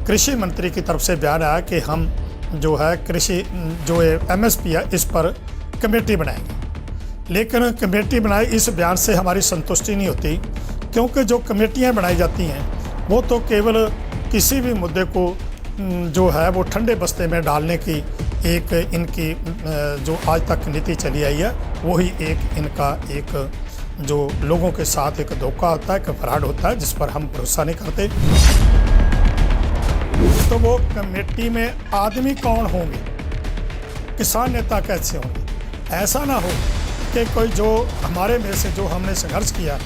कृषि मंत्री की तरफ से बयान आया कि हम जो है कृषि जो एमएसपी है इस पर कमेटी बनाएंगे। लेकिन कमेटी बनाई, इस बयान से हमारी संतुष्टि नहीं होती, क्योंकि जो कमेटियां बनाई जाती हैं वो तो केवल किसी भी मुद्दे को जो है वो ठंडे बस्ते में डालने की एक इनकी जो आज तक नीति चली आई है, वही एक इनका एक जो लोगों के साथ एक धोखा होता है, एक फ्रॉड होता है, जिस पर हम भरोसा नहीं करते। तो वो कमेटी में आदमी कौन होंगे, किसान नेता कैसे होंगे? ऐसा ना हो कि कोई जो हमारे में से जो हमने संघर्ष किया,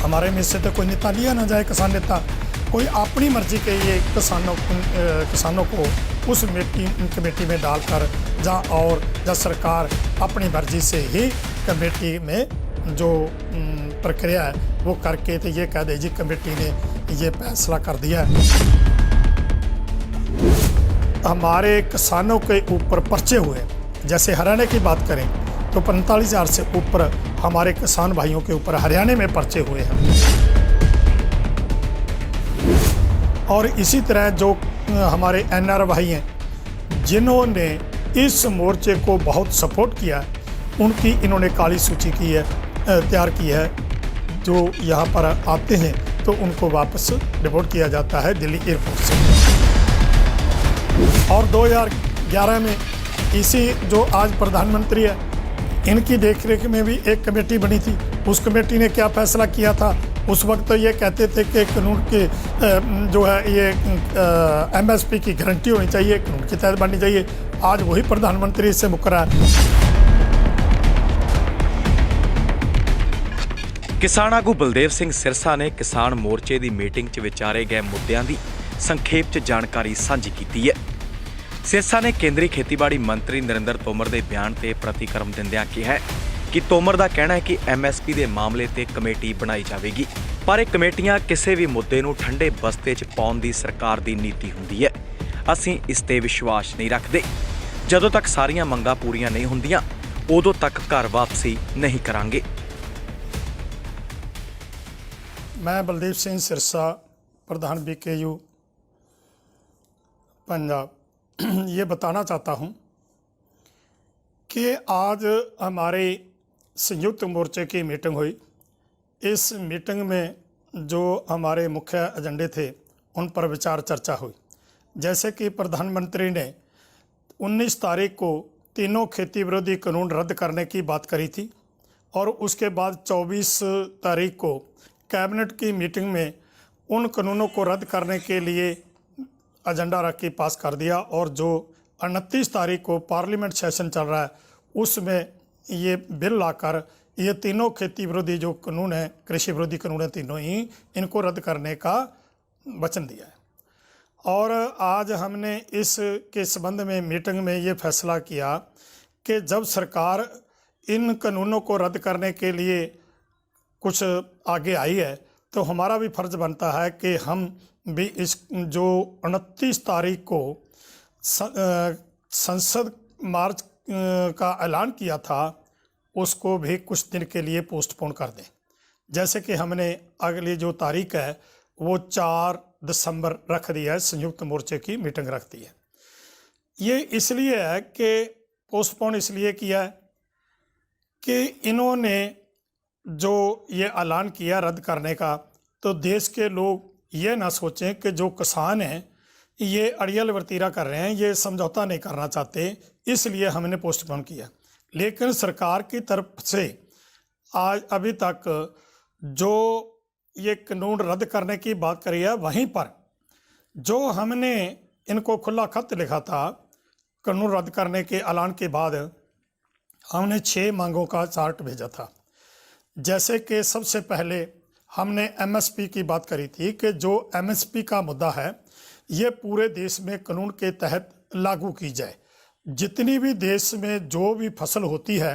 हमारे में से तो कोई नेता लिया ना जाए, किसान नेता कोई अपनी मर्जी के ये किसानों को उस कमेटी में डालकर या सरकार अपनी मर्जी से ही कमेटी में जो प्रक्रिया है वो करके तो ये कह दे जी कमेटी ने ये फैसला कर दिया। हमारे किसानों के ऊपर पर्चे हुए, जैसे हरियाणा की बात करें तो 45,000 से ऊपर हमारे किसान भाइयों के ऊपर हरियाणा में पर्चे हुए हैं। और इसी तरह जो हमारे एनआर भाई हैं जिन्होंने इस मोर्चे को बहुत सपोर्ट किया, उनकी इन्होंने काली सूची की है, तैयार की है। जो यहाँ पर आते हैं तो उनको वापस डिपोर्ट किया जाता है दिल्ली एयरपोर्ट से। और 2011 में इसी जो आज प्रधानमंत्री है इनकी देखरेख में भी एक कमेटी बनी थी। उस कमेटी ने क्या फैसला किया था? उस वक्त तो ये कहते थे कि कानून की जो है ये एमएसपी की गारंटी होनी चाहिए, कानून के तहत बननी चाहिए। आज वही प्रधानमंत्री इससे मुकर्रा है। किसान आगू बलदेव सिंह सिरसा ने किसान मोर्चे की मीटिंग च विचारे गए मुद्दों की संखेप च जानकारी साझी की है। सिरसा ने केंद्रीय खेतीबाड़ी मंत्री नरेंद्र तोमर के बयान से प्रतिक्रम दिंदियां कहा कि तोमर का कहना है कि एमएसपी के मामले ते कमेटी बनाई जाएगी, पर ये कमेटियां किसी भी मुद्दे नूं ठंडे बस्ते च पाउण दी सरकार की नीति हुंदी है। असीं इस ते विश्वास नहीं रखते। जदों तक सारियां मंगां पूरीआं नहीं हुंदियां उदों तक घर वापसी नहीं करांगे। मैं बलदेव सिंह सिरसा, प्रधान BKU पंजाब, ये बताना चाहता हूँ कि आज हमारे संयुक्त मोर्चे की मीटिंग हुई। इस मीटिंग में जो हमारे मुख्य एजेंडे थे उन पर विचार चर्चा हुई। जैसे कि प्रधानमंत्री ने 19 तारीख को तीनों खेती विरोधी कानून रद्द करने की बात करी थी और उसके बाद 24 तारीख को कैबिनेट की मीटिंग में उन कानूनों को रद्द करने के लिए एजेंडा रख के पास कर दिया। और जो 29 तारीख को पार्लियामेंट सेशन चल रहा है उसमें ये बिल लाकर ये तीनों खेती विरोधी जो कानून है, कृषि विरोधी कानून है, तीनों ही इनको रद्द करने का वचन दिया है। और आज हमने इसके संबंध में मीटिंग में ये फैसला किया कि जब सरकार इन कानूनों को रद्द करने के लिए कुछ आगे आई है तो हमारा भी फर्ज बनता है कि हम भी इस जो 29 तारीख को संसद मार्च का ऐलान किया था उसको भी कुछ दिन के लिए पोस्टपोन कर दें। जैसे कि हमने अगली जो तारीख है वो 4 दिसंबर रख दिया है, संयुक्त मोर्चे की मीटिंग रख दी है। ये इसलिए है कि पोस्टपोन इसलिए किया है कि इन्होंने जो ये ऐलान किया रद्द करने का, तो देश के लोग ये ना सोचें कि जो किसान हैं ये अड़ियल वर्तीरा कर रहे हैं, ये समझौता नहीं करना चाहते, इसलिए हमने पोस्टपोन किया। लेकिन सरकार की तरफ से आज अभी तक जो ये कानून रद्द करने की बात करी है, वहीं पर जो हमने इनको खुला खत लिखा था कानून रद्द करने के ऐलान के बाद, हमने 6 मांगों का चार्ट भेजा था। जैसे कि सबसे पहले हमने एमएसपी की बात करी थी कि जो एमएसपी का मुद्दा है ये पूरे देश में कानून के तहत लागू की जाए। जितनी भी देश में जो भी फसल होती है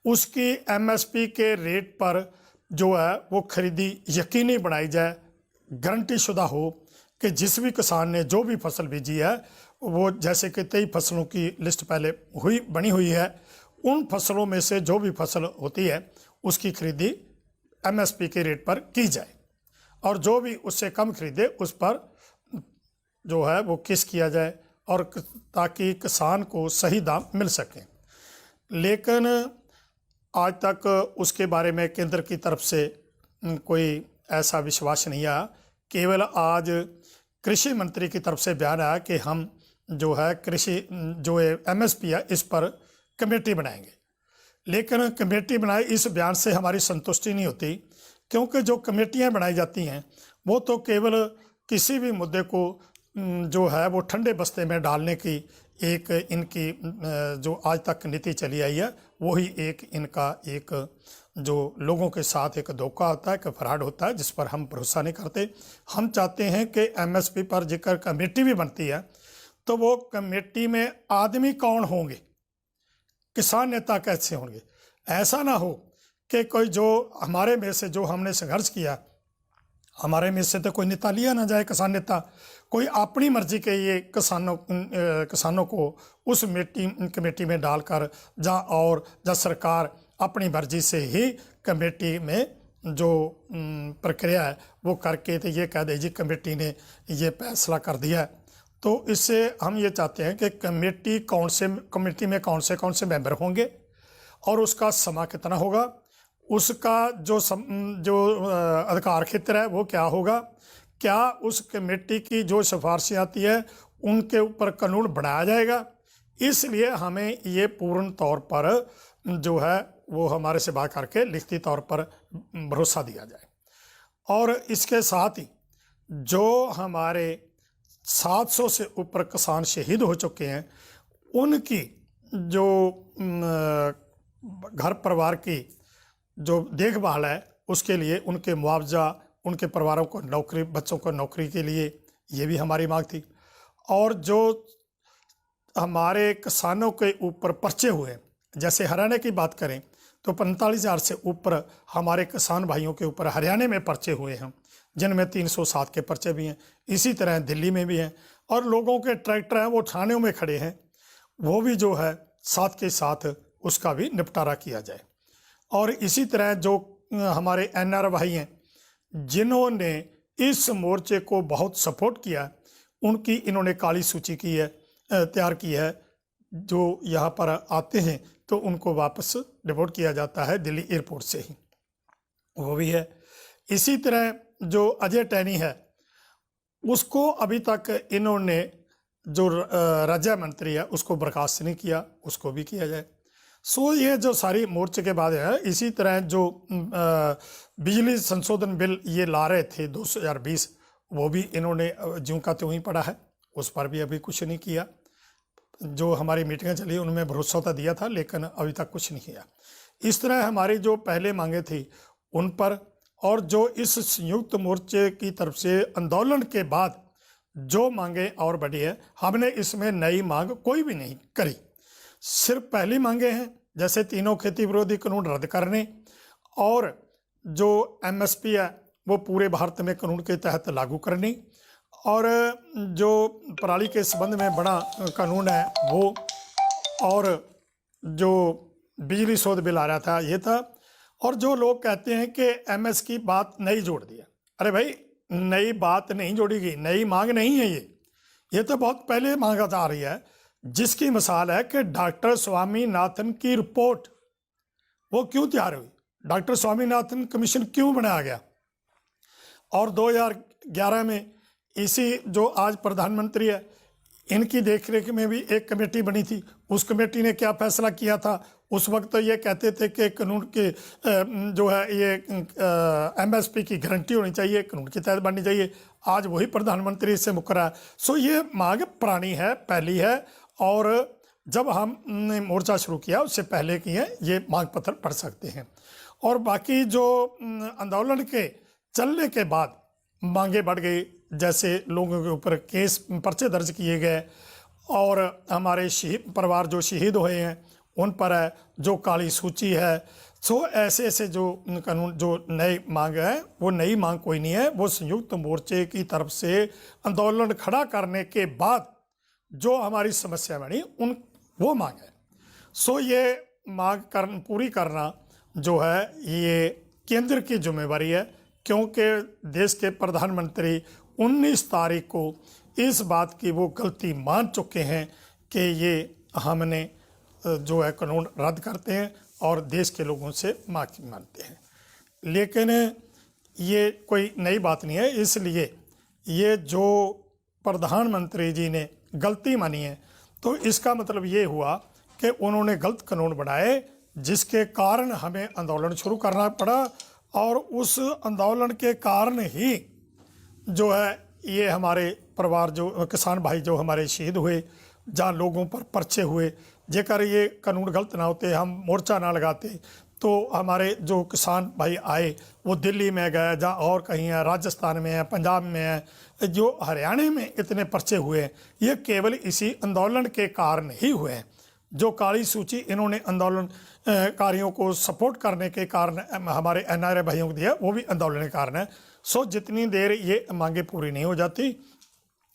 उसकी एमएसपी के रेट पर जो है वो खरीदी यकीनी बनाई जाए, गारंटी शुदा हो कि जिस भी किसान ने जो भी फसल बीजी है वो, जैसे कि 23 फसलों की लिस्ट पहले बनी हुई है, उन फसलों में से जो भी फसल होती है उसकी खरीदी एमएसपी के रेट पर की जाए और जो भी उससे कम खरीदे उस पर जो है वो किस किया जाए और ताकि किसान को सही दाम मिल सके। लेकिन आज तक उसके बारे में केंद्र की तरफ से कोई ऐसा विश्वास नहीं आया। केवल आज कृषि मंत्री की तरफ से बयान आया कि हम जो है कृषि जो MSP है इस पर कमेटी बनाएंगे। लेकिन कमेटी बनाई इस बयान से हमारी संतुष्टि नहीं होती, क्योंकि जो कमेटियां बनाई जाती हैं वो तो केवल किसी भी मुद्दे को जो है वो ठंडे बस्ते में डालने की एक इनकी जो आज तक नीति चली आई है, वही एक इनका एक जो लोगों के साथ एक धोखा होता है, एक फ्रॉड होता है, जिस पर हम भरोसा नहीं करते। हम चाहते हैं कि MSP पर जिक्र कमेटी भी बनती है तो वो कमेटी में आदमी कौन होंगे, किसान नेता कैसे होंगे। ऐसा ना हो कि कोई जो हमारे में से जो हमने संघर्ष किया, हमारे में से तो कोई नेता लिया ना जाए, किसान नेता कोई अपनी मर्जी के ये किसानों को उस कमेटी में डालकर जहाँ सरकार अपनी मर्जी से ही कमेटी में जो प्रक्रिया है वो करके तो ये कह दे जी कमेटी ने ये फैसला कर दिया है। तो इससे हम ये चाहते हैं कि कमेटी में कौन से मेंबर होंगे और उसका समय कितना होगा, उसका जो अधिकार क्षेत्र है वो क्या होगा, क्या उस कमेटी की जो सिफारिशें आती है उनके ऊपर कानून बनाया जाएगा। इसलिए हमें ये पूर्ण तौर पर जो है वो हमारे से बात करके लिखती तौर पर भरोसा दिया जाए। और इसके साथ ही जो हमारे 700 से ऊपर किसान शहीद हो चुके हैं, उनकी जो घर परिवार की जो देखभाल है उसके लिए उनके मुआवजा, उनके परिवारों को नौकरी, बच्चों को नौकरी के लिए ये भी हमारी मांग थी। और जो हमारे किसानों के ऊपर पर्चे हुए, जैसे हरियाणा की बात करें तो 45,000 से ऊपर हमारे किसान भाइयों के ऊपर हरियाणा में पर्चे हुए हैं, जिनमें 307 के पर्चे भी हैं। इसी तरह दिल्ली में भी हैं और लोगों के ट्रैक्टर हैं वो थानों में खड़े हैं, वो भी जो है साथ के साथ उसका भी निपटारा किया जाए। और इसी तरह जो हमारे NR भाई हैं जिन्होंने इस मोर्चे को बहुत सपोर्ट किया, उनकी इन्होंने काली सूची की है, तैयार की है। जो यहाँ पर आते हैं तो उनको वापस डिपोर्ट किया जाता है दिल्ली एयरपोर्ट से ही, वो भी है। इसी तरह जो अजय टैनी है उसको अभी तक इन्होंने जो राज्य मंत्री है उसको बर्खास्त नहीं किया, उसको भी किया जाए। सो ये जो सारी मोर्चे के बाद है। इसी तरह जो बिजली संशोधन बिल ये ला रहे थे 2020, वो भी इन्होंने ज्यों का त्यों ही पड़ा है, उस पर भी अभी कुछ नहीं किया। जो हमारी मीटिंगें चली उनमें भरोसा तो दिया था लेकिन अभी तक कुछ नहीं किया। इस तरह हमारी जो पहले मांगे थी उन पर, और जो इस संयुक्त मोर्चे की तरफ से आंदोलन के बाद जो मांगे और बढ़ी है, हमने इसमें नई मांग कोई भी नहीं करी। सिर्फ पहली मांगे हैं जैसे तीनों खेती विरोधी कानून रद्द करने, और जो MSP है वो पूरे भारत में कानून के तहत लागू करनी, और जो पराली के संबंध में बड़ा कानून है वो, और जो बिजली शोध बिल आ रहा था ये था। और जो लोग कहते हैं कि MS की बात नहीं जोड़ दिया, अरे भाई नई बात नहीं जोड़ी गई, नई मांग नहीं है ये तो बहुत पहले मांगा जा रही है। जिसकी मिसाल है कि डॉक्टर स्वामीनाथन की रिपोर्ट वो क्यों तैयार हुई, डॉक्टर स्वामीनाथन कमीशन क्यों बनाया गया, और 2011 में इसी जो आज प्रधानमंत्री है इनकी देखरेख में भी एक कमेटी बनी थी। उस कमेटी ने क्या फैसला किया था, उस वक्त तो ये कहते थे कि कानून के जो है ये MSP की गारंटी होनी चाहिए, कानून के तहत बननी चाहिए। आज वही प्रधानमंत्री इससे मुकर है। सो ये मांग पुरानी है, पहली है, और जब हमने मोर्चा शुरू किया उससे पहले की है, ये मांग पत्र पढ़ सकते हैं। और बाकी जो आंदोलन के चलने के बाद मांगे बढ़ गई, जैसे लोगों के ऊपर केस पर्चे दर्ज किए गए, और हमारे परिवार जो शहीद हुए हैं उन पर है, जो काली सूची है। सो ऐसे ऐसे जो कानून जो नई मांग है वो नई मांग कोई नहीं है, वो संयुक्त मोर्चे की तरफ से आंदोलन खड़ा करने के बाद जो हमारी समस्या बनी वो मांग है। सो ये मांग पूरी करना जो है ये केंद्र की जिम्मेवारी है, क्योंकि देश के प्रधानमंत्री 19 तारीख को इस बात की वो गलती मान चुके हैं कि ये हमने जो है कानून रद्द करते हैं और देश के लोगों से माफ़ी मांगते हैं। लेकिन ये कोई नई बात नहीं है, इसलिए ये जो प्रधानमंत्री जी ने गलती मानी है तो इसका मतलब ये हुआ कि उन्होंने गलत कानून बनाए, जिसके कारण हमें आंदोलन शुरू करना पड़ा। और उस आंदोलन के कारण ही जो है ये हमारे परिवार जो किसान भाई जो हमारे शहीद हुए, जहाँ लोगों पर पर्चे हुए, जेकर ये कानून गलत ना होते, हम मोर्चा ना लगाते, तो हमारे जो किसान भाई आए वो दिल्ली में गए, जहाँ और कहीं है, राजस्थान में है, पंजाब में है, जो हरियाणा में इतने पर्चे हुए हैं, ये केवल इसी आंदोलन के कारण ही हुए हैं। जो काली सूची इन्होंने आंदोलनकारियों को सपोर्ट करने के कारण हमारे NRA भाइयों को दिया, वो भी आंदोलन के कारण है। सो जितनी देर ये मांगे पूरी नहीं हो जाती,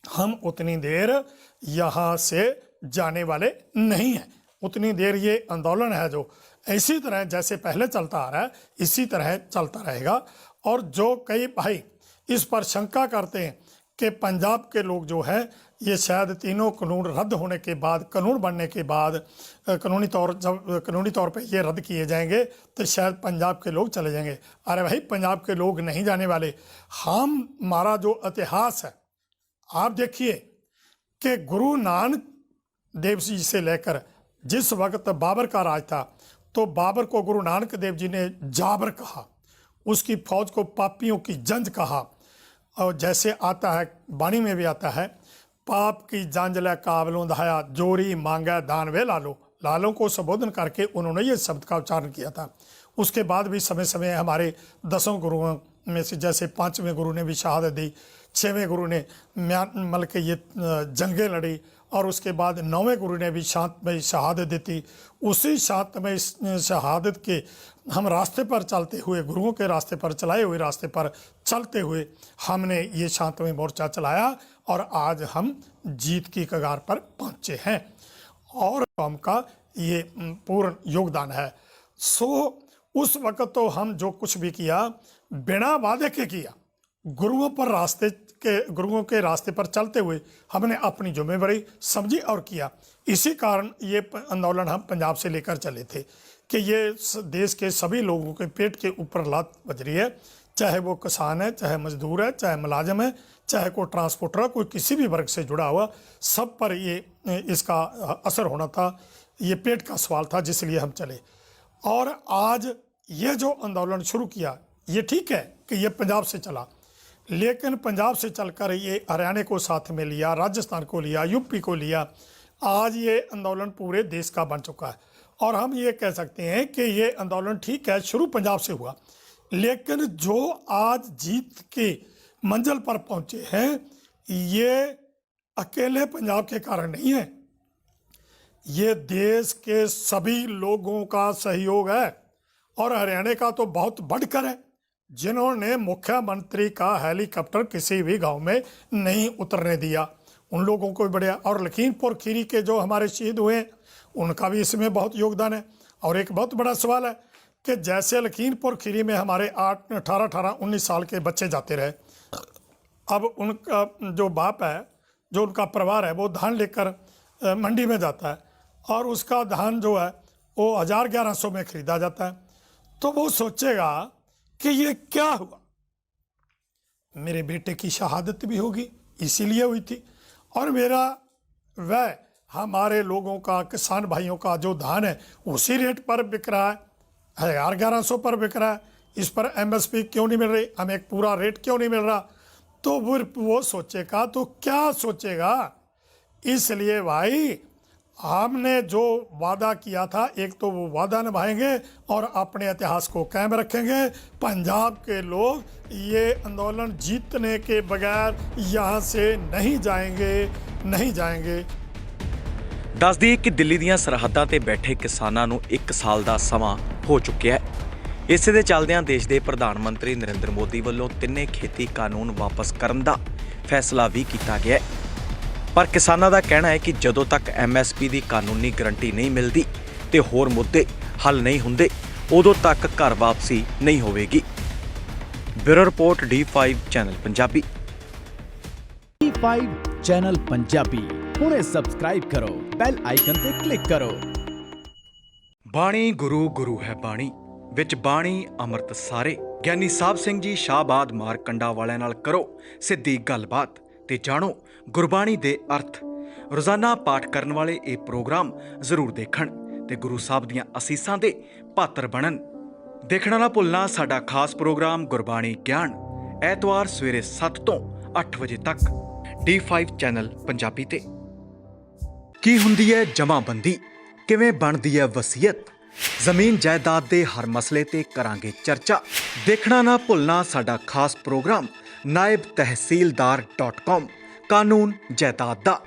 हम उतनी देर यहाँ से जाने वाले नहीं हैं। उतनी देर ये आंदोलन है जो इसी तरह जैसे पहले चलता आ रहा है, इसी तरह चलता रहेगा। और जो कई भाई इस पर शंका करते हैं कि पंजाब के लोग जो है ये शायद तीनों कानून रद्द होने के बाद, कानून बनने के बाद, कानूनी तौर पे ये रद्द किए जाएंगे तो शायद पंजाब के लोग चले जाएंगे। अरे भाई, पंजाब के लोग नहीं जाने वाले। हमारा जो इतिहास है, आप देखिए कि गुरु नानक देव जी से लेकर जिस वक्त बाबर का राज था, तो बाबर को गुरु नानक देव जी ने जाबर कहा, उसकी फौज को पापियों की जंज कहा। और जैसे आता है वाणी में भी आता है, पाप की जंज लै काबलों दहाया, जोरी मांगा दान वे लालो। लालों को संबोधन करके उन्होंने ये शब्द का उच्चारण किया था। उसके बाद भी समय समय हमारे 10 गुरुओं में से, जैसे 5वें गुरु ने भी शहादत दी, 6वें गुरु ने म्यांमार के ये जंगें लड़ी, और उसके बाद 9वें गुरु ने भी शांतमयी शहादत दी थी। उसी शांतमयी शहादत के हम रास्ते पर चलते हुए, गुरुओं के रास्ते पर चलाए हुए रास्ते पर चलते हुए हमने ये शांतमयी मोर्चा चलाया, और आज हम जीत की कगार पर पहुँचे हैं और कौम का ये पूर्ण योगदान है। सो उस वक्त तो हम जो कुछ भी किया बिना वादे के किया, गुरुओं के रास्ते पर चलते हुए हमने अपनी जिम्मेवारी समझी और किया। इसी कारण ये आंदोलन हम पंजाब से लेकर चले थे कि ये देश के सभी लोगों के पेट के ऊपर लात बज रही है, चाहे वो किसान है, चाहे मजदूर है, चाहे मुलाजिम है, चाहे कोई ट्रांसपोर्टर है, कोई किसी भी वर्ग से जुड़ा हुआ, सब पर ये इसका असर होना था। ये पेट का सवाल था, जिसलिए हम चले। और आज ये जो आंदोलन शुरू किया, ये ठीक है कि ये पंजाब से चला, लेकिन पंजाब से चलकर ये हरियाणा को साथ में लिया, राजस्थान को लिया, यूपी को लिया। आज ये आंदोलन पूरे देश का बन चुका है। और हम ये कह सकते हैं कि ये आंदोलन ठीक है, शुरू पंजाब से हुआ, लेकिन जो आज जीत के मंजिल पर पहुंचे हैं, ये अकेले पंजाब के कारण नहीं है, ये देश के सभी लोगों का सहयोग है। और हरियाणा का तो बहुत बढ़कर है, जिन्होंने मुख्यमंत्री का हेलीकॉप्टर किसी भी गांव में नहीं उतरने दिया, उन लोगों को भी बढ़िया। और लखीमपुर खीरी के जो हमारे शहीद हुए हैं, उनका भी इसमें बहुत योगदान है। और एक बहुत बड़ा सवाल है कि जैसे लखीमपुर खीरी में हमारे 18-19 साल के बच्चे जाते रहे, अब उनका जो बाप है, जो उनका परिवार है, वो धान लेकर मंडी में जाता है, और उसका धान जो है वो 1000-1100 में खरीदा जाता है। तो वो सोचेगा कि ये क्या हुआ, मेरे बेटे की शहादत भी होगी, इसीलिए हुई थी, और मेरा वह हमारे लोगों का, किसान भाइयों का जो धान है उसी रेट पर बिक रहा है, 1000-1100 पर बिक रहा है, इस पर MSP क्यों नहीं मिल रही, हमें एक पूरा रेट क्यों नहीं मिल रहा। तो वो सोचेगा तो क्या सोचेगा। इसलिए भाई, हमने जो वादा किया था, एक तो वो वादा निभाएंगे और अपने इतिहास को कायम रखेंगे। पंजाब के लोग ये आंदोलन जीतने के बगैर यहाँ से नहीं जाएंगे। ਦੱਸ ਦਈਏ ਕਿ ਦਿੱਲੀ ਦੀਆਂ ਸਰਹੱਦਾਂ ਤੇ ਬੈਠੇ ਕਿਸਾਨਾਂ ਨੂੰ 1 ਸਾਲ ਦਾ ਸਮਾਂ ਹੋ ਚੁੱਕਿਆ ਹੈ। ਇਸੇ ਦੇ ਚੱਲਦਿਆਂ ਦੇਸ਼ ਦੇ ਪ੍ਰਧਾਨ ਮੰਤਰੀ ਨਰਿੰਦਰ ਮੋਦੀ ਵੱਲੋਂ ਤਿੰਨੇ ਖੇਤੀ ਕਾਨੂੰਨ ਵਾਪਸ ਕਰਨ ਦਾ ਫੈਸਲਾ ਵੀ ਕੀਤਾ ਗਿਆ ਹੈ। ਪਰ ਕਿਸਾਨਾਂ ਦਾ ਕਹਿਣਾ ਹੈ ਕਿ ਜਦੋਂ ਤੱਕ MSP ਦੀ ਕਾਨੂੰਨੀ ਗਰੰਟੀ ਨਹੀਂ ਮਿਲਦੀ ਤੇ ਹੋਰ ਮੁੱਦੇ ਹੱਲ ਨਹੀਂ ਹੁੰਦੇ, ਉਦੋਂ ਤੱਕ ਘਰ ਵਾਪਸੀ ਨਹੀਂ ਹੋਵੇਗੀ। Bureau report D5 channel Punjabi. D5 channel Punjabi ਹੁਣੇ ਸਬਸਕ੍ਰਾਈਬ ਕਰੋ, ਬੈਲ ਆਈਕਨ ਤੇ ਕਲਿੱਕ ਕਰੋ। ਬਾਣੀ ਗੁਰੂ ਗੁਰੂ ਹੈ ਬਾਣੀ, ਵਿੱਚ ਬਾਣੀ ਅੰਮ੍ਰਿਤ ਸਾਰੇ। ਗਿਆਨੀ ਸਾਹਿਬ ਸਿੰਘ ਜੀ ਸ਼ਾਹਬਾਦ ਮਾਰਕੰਡਾ ਵਾਲਿਆਂ ਨਾਲ ਕਰੋ ਸਿੱਧੀ ਗੱਲਬਾਤ ਤੇ ਜਾਣੋ ਗੁਰਬਾਣੀ ਦੇ ਅਰਥ। ਰੋਜ਼ਾਨਾ ਪਾਠ ਕਰਨ ਵਾਲੇ ਇਹ ਪ੍ਰੋਗਰਾਮ ਜ਼ਰੂਰ ਦੇਖਣ ਤੇ ਗੁਰੂ ਸਾਹਿਬ ਦੀਆਂ ਅਸੀਸਾਂ ਦੇ ਪਾਤਰ ਬਣਨ। ਦੇਖਣਾ ਨਾ ਭੁੱਲਣਾ ਸਾਡਾ ਖਾਸ ਪ੍ਰੋਗਰਾਮ ਗੁਰਬਾਣੀ ਗਿਆਨ, ਐਤਵਾਰ ਸਵੇਰੇ 7 ਤੋਂ 8 ਵਜੇ ਤੱਕ D5 ਚੈਨਲ ਪੰਜਾਬੀ ਤੇ। ਕੀ ਹੁੰਦੀ ਹੈ ਜਮ੍ਹਾਂਬੰਦੀ, ਕਿਵੇਂ ਬਣਦੀ ਹੈ ਵਸੀਅਤ, ਜ਼ਮੀਨ ਜਾਇਦਾਦ ਦੇ ਹਰ ਮਸਲੇ ਤੇ ਕਰਾਂਗੇ ਚਰਚਾ। ਦੇਖਣਾ ਨਾ ਭੁੱਲਣਾ ਸਾਡਾ ਖਾਸ ਪ੍ਰੋਗਰਾਮ naibtehsildar.com ਕਾਨੂੰਨ ਜਾਇਦਾਦ ਦਾ।